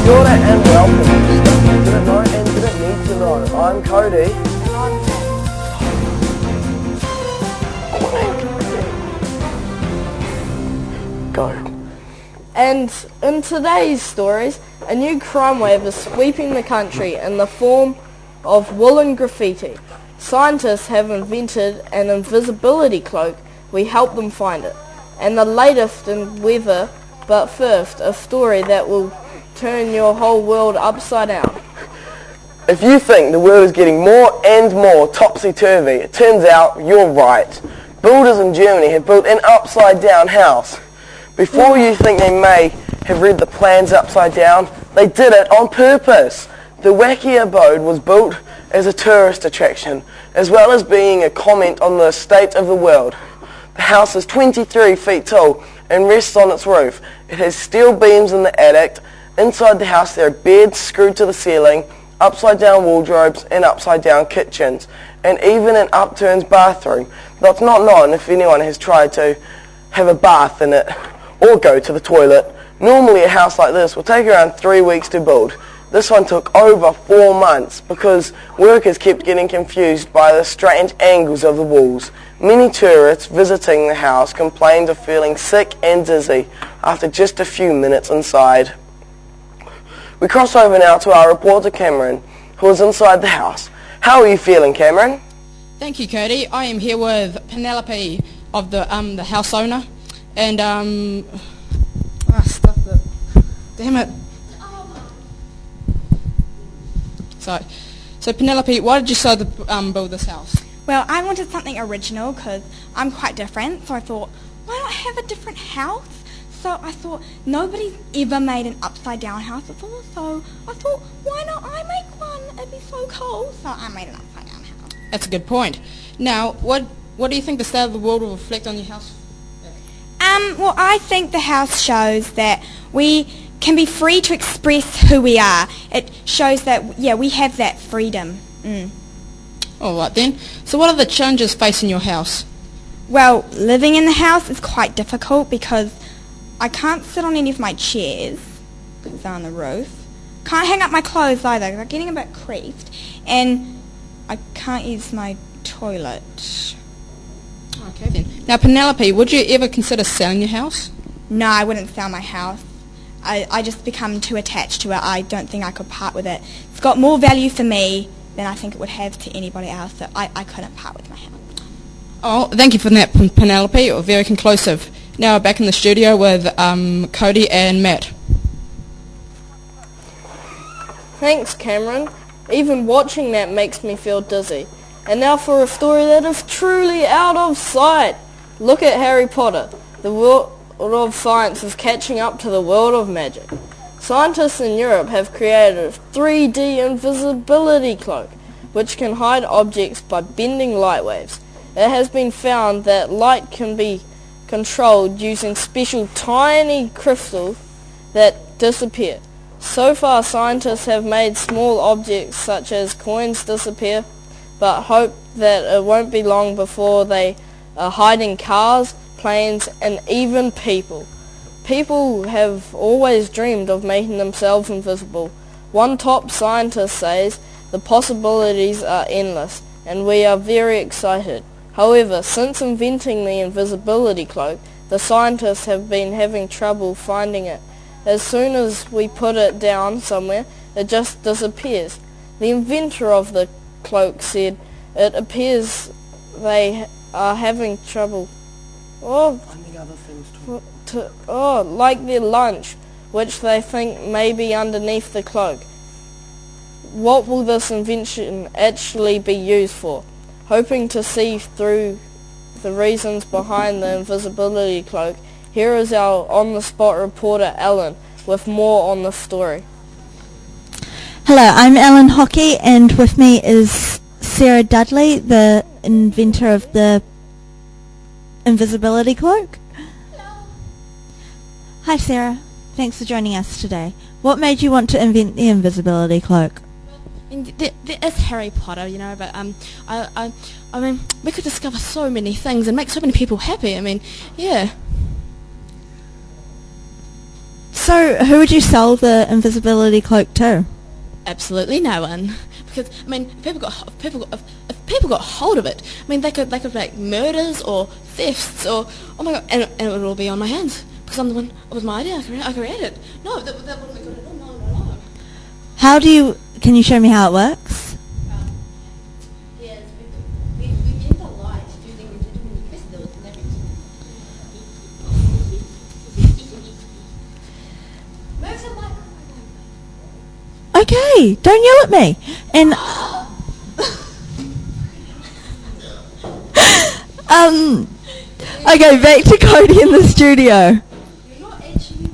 Kia ora and welcome to Stuff You Didn't Know and Didn't Need to Know. I'm Cody. And I'm Matt. Go. And in today's stories, a new crime wave is sweeping the country in the form of woolen graffiti. Scientists have invented an invisibility cloak. We help them find it. And the latest in weather, but first, a story that will turn your whole world upside down. If you think the world is getting more and more topsy-turvy, it turns out you're right. Builders in Germany have built an upside-down house. Before you think they may have read the plans upside down, they did it on purpose. The wacky abode was built as a tourist attraction, as well as being a comment on the state of the world. The house is 23 feet tall and rests on its roof. It has steel beams in the attic. Inside the house there are beds screwed to the ceiling, upside-down wardrobes and upside-down kitchens, and even an upturned bathroom. Though it's not known if anyone has tried to have a bath in it or go to the toilet. Normally a house like this will take around 3 weeks to build. This one took over 4 months because workers kept getting confused by the strange angles of the walls. Many tourists visiting the house complained of feeling sick and dizzy after just a few minutes inside. We cross over now to our reporter Cameron, who is inside the house. How are you feeling, Cameron? Thank you, Cody. I am here with Penelope of the house owner, and stuff that. Damn it. So Penelope, why did you decide to build this house? Well, I wanted something original because I'm quite different, so I thought, why not have a different house? So I thought, nobody's ever made an upside-down house before, so I thought, why not I make one? It'd be so cool. So I made an upside-down house. That's a good point. Now, what do you think the state of the world will reflect on your house? Well, I think the house shows that we can be free to express who we are. It shows that, we have that freedom. All right then. So what are the challenges facing your house? Well, living in the house is quite difficult because I can't sit on any of my chairs because they're on the roof. Can't hang up my clothes either because they're getting a bit creased. And I can't use my toilet. Okay then. Now Penelope, would you ever consider selling your house? No, I wouldn't sell my house. I just become too attached to it. I don't think I could part with it. It's got more value for me than I think it would have to anybody else, so I couldn't part with my house. Oh, thank you for that, Penelope. You're very conclusive. Now back in the studio with Cody and Matt. Thanks, Cameron. Even watching that makes me feel dizzy. And now for a story that is truly out of sight. Look at Harry Potter. The world of science is catching up to the world of magic. Scientists in Europe have created a 3D invisibility cloak, which can hide objects by bending light waves. It has been found that light can be controlled using special tiny crystals that disappear. So far, scientists have made small objects such as coins disappear, but hope that it won't be long before they are hiding cars, planes, and even people. People have always dreamed of making themselves invisible. One top scientist says the possibilities are endless, and we are very excited. However, since inventing the invisibility cloak, the scientists have been having trouble finding it. As soon as we put it down somewhere, it just disappears. The inventor of the cloak said, it appears they are having trouble. Finding other things like their lunch, which they think may be underneath the cloak. What will this invention actually be used for? Hoping to see through the reasons behind the invisibility cloak, here is our on-the-spot reporter Ellen with more on the story. Hello, I'm Ellen Hockey, and with me is Sarah Dudley, the inventor of the invisibility cloak. Hello. Hi Sarah, thanks for joining us today. What made you want to invent the invisibility cloak? There is Harry Potter, but I mean, we could discover so many things and make so many people happy. I mean, yeah. So who would you sell the invisibility cloak to? Absolutely no one. Because I mean, if people got hold of it, I mean, they could make murders or thefts or oh my god, and it would all be on my hands because I'm the one. It was my idea. I created it. No, that wouldn't be good at all. No. How do you? Can you show me how it works? Yes, we get the light using crystals and everything. Move the light. Okay, don't yell at me. And okay, back to Cody in the studio. You're not itchy.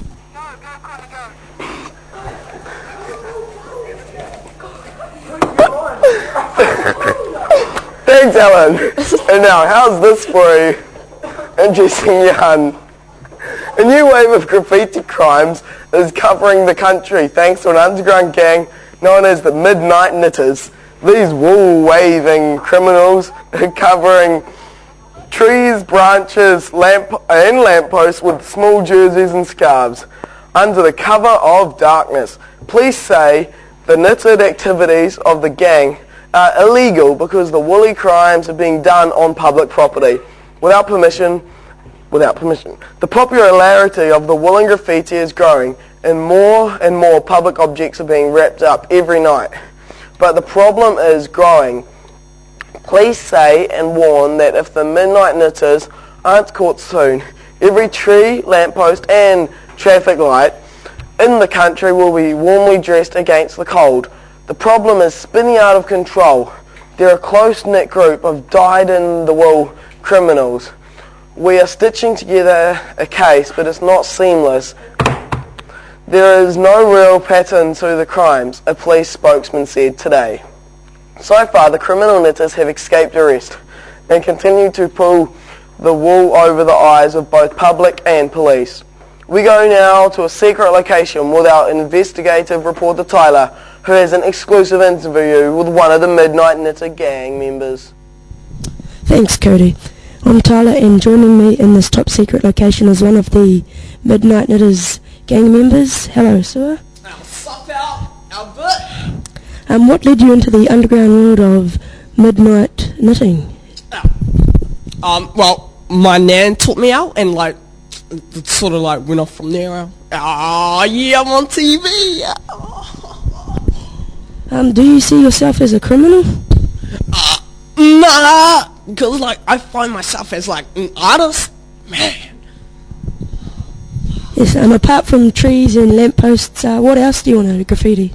Thanks, Alan. And now, how's this for a interesting yarn? A new wave of graffiti crimes is covering the country thanks to an underground gang known as the Midnight Knitters. These wool-waving criminals are covering trees, branches, and lampposts with small jerseys and scarves under the cover of darkness. Police say the knitted activities of the gang are illegal because the woolly crimes are being done on public property without permission. The popularity of the woolen graffiti is growing and more public objects are being wrapped up every night. But the problem is growing. Police say and warn that if the Midnight Knitters aren't caught soon, every tree, lamppost and traffic light in the country will be warmly dressed against the cold. The problem is spinning out of control. They're a close-knit group of dyed-in-the-wool criminals. We are stitching together a case, but it's not seamless. There is no real pattern to the crimes, a police spokesman said today. So far, the criminal knitters have escaped arrest and continue to pull the wool over the eyes of both public and police. We go now to a secret location with our investigative reporter Tyler, who has an exclusive interview with one of the Midnight Knitter gang members. Thanks, Cody. I'm Tyler, and joining me in this top secret location is one of the Midnight Knitters gang members. Hello, sir. Sup out, Albert? What led you into the underground world of midnight knitting? Well, my nan taught me out, and it sort of went off from there. Yeah, I'm on TV. Do you see yourself as a criminal? Nah, because I find myself as an artist, man. Yes, apart from trees and lampposts, what else do you want to graffiti?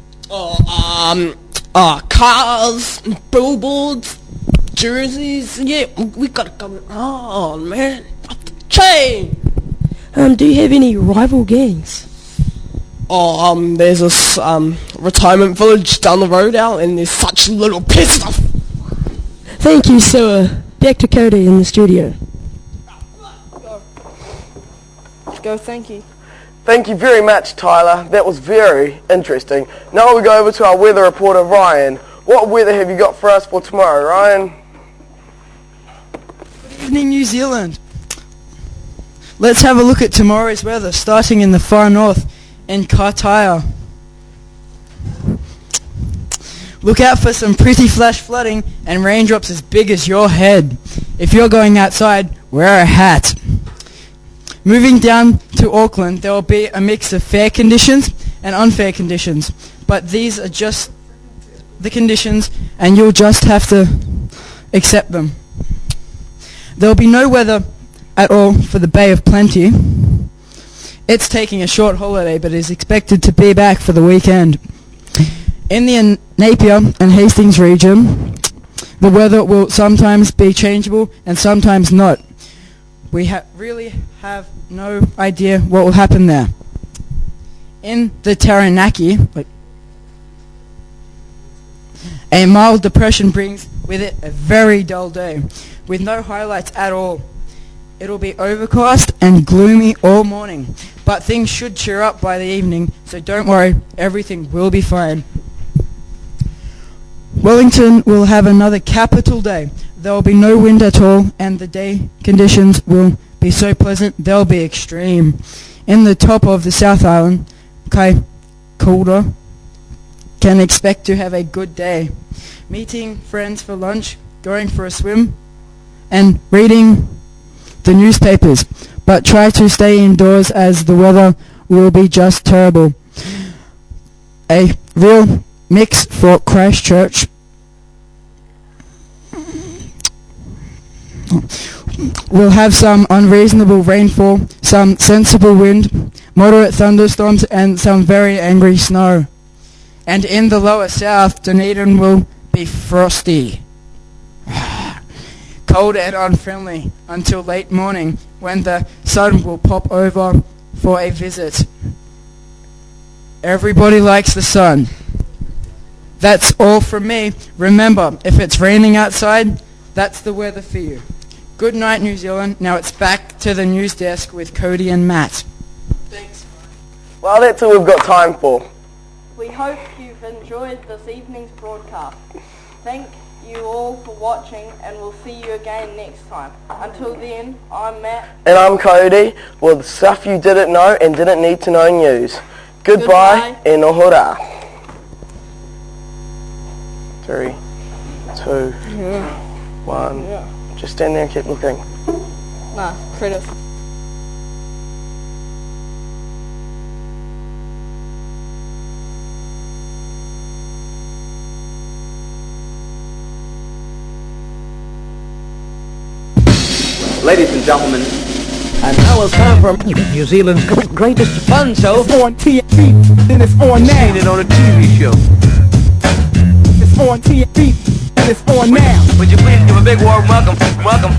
Cars, billboards, jerseys. Yeah, we gotta come on, man. Up the chain. Do you have any rival gangs? There's this retirement village down the road out, and there's such little piss stuff. Thank you, sir. Back to Cody in the studio. Go, thank you. Thank you very much, Tyler. That was very interesting. Now we go over to our weather reporter, Ryan. What weather have you got for us for tomorrow, Ryan? Good evening, New Zealand. Let's have a look at tomorrow's weather, starting in the far north in Tauhara. Look out for some pretty flash flooding and raindrops as big as your head. If you're going outside, wear a hat. Moving down to Auckland, there will be a mix of fair conditions and unfair conditions, but these are just the conditions and you'll just have to accept them. There will be no weather at all for the Bay of Plenty. It's taking a short holiday but is expected to be back for the weekend. In the Napier and Hastings region, the weather will sometimes be changeable and sometimes not. We really have no idea what will happen there. In the Taranaki, a mild depression brings with it a very dull day, with no highlights at all. It'll be overcast and gloomy all morning, but things should cheer up by the evening, so don't worry, everything will be fine. Wellington will have another capital day. There will be no wind at all, and the day conditions will be so pleasant they'll be extreme. In the top of the South Island, colder can expect to have a good day. Meeting friends for lunch, going for a swim, and reading the newspapers. But try to stay indoors as the weather will be just terrible. A real mix for Christchurch. We'll have some unreasonable rainfall, some sensible wind, moderate thunderstorms, and some very angry snow. And in the lower south, Dunedin will be frosty, cold and unfriendly until late morning, when the sun will pop over for a visit. Everybody likes the sun. That's all from me. Remember, if it's raining outside, that's the weather for you. Good night, New Zealand. Now it's back to the news desk with Cody and Matt. Thanks. Well, that's all we've got time for. We hope you've enjoyed this evening's broadcast. Thank you all for watching, and we'll see you again next time. Until then, I'm Matt. And I'm Cody, with stuff you didn't know and didn't need to know news. Goodbye. E nohora. 3, 2, 1. Yeah. Just stand there and keep looking. Nah, credit. Ladies and gentlemen, and now it's time for New Zealand's greatest fun show. It's on TV, then it's on now. Seen it on a TV show. It's on TV, then it's on now. Would you please give a big warm welcome? Welcome.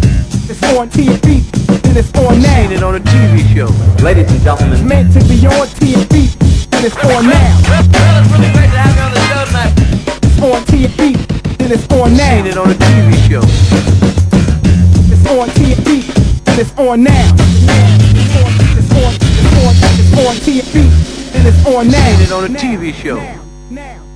It's on TV, then it's on now. Seen it on a TV show. Ladies and gentlemen, It's meant to be on TV, then it's on now. Well, it's really great to have you on the show tonight. It's on TV, then it's on now. Seen it on a TV show. It's on TV, then it's on now. It's on TV, then it's on now. Seen it on a TV show. Now.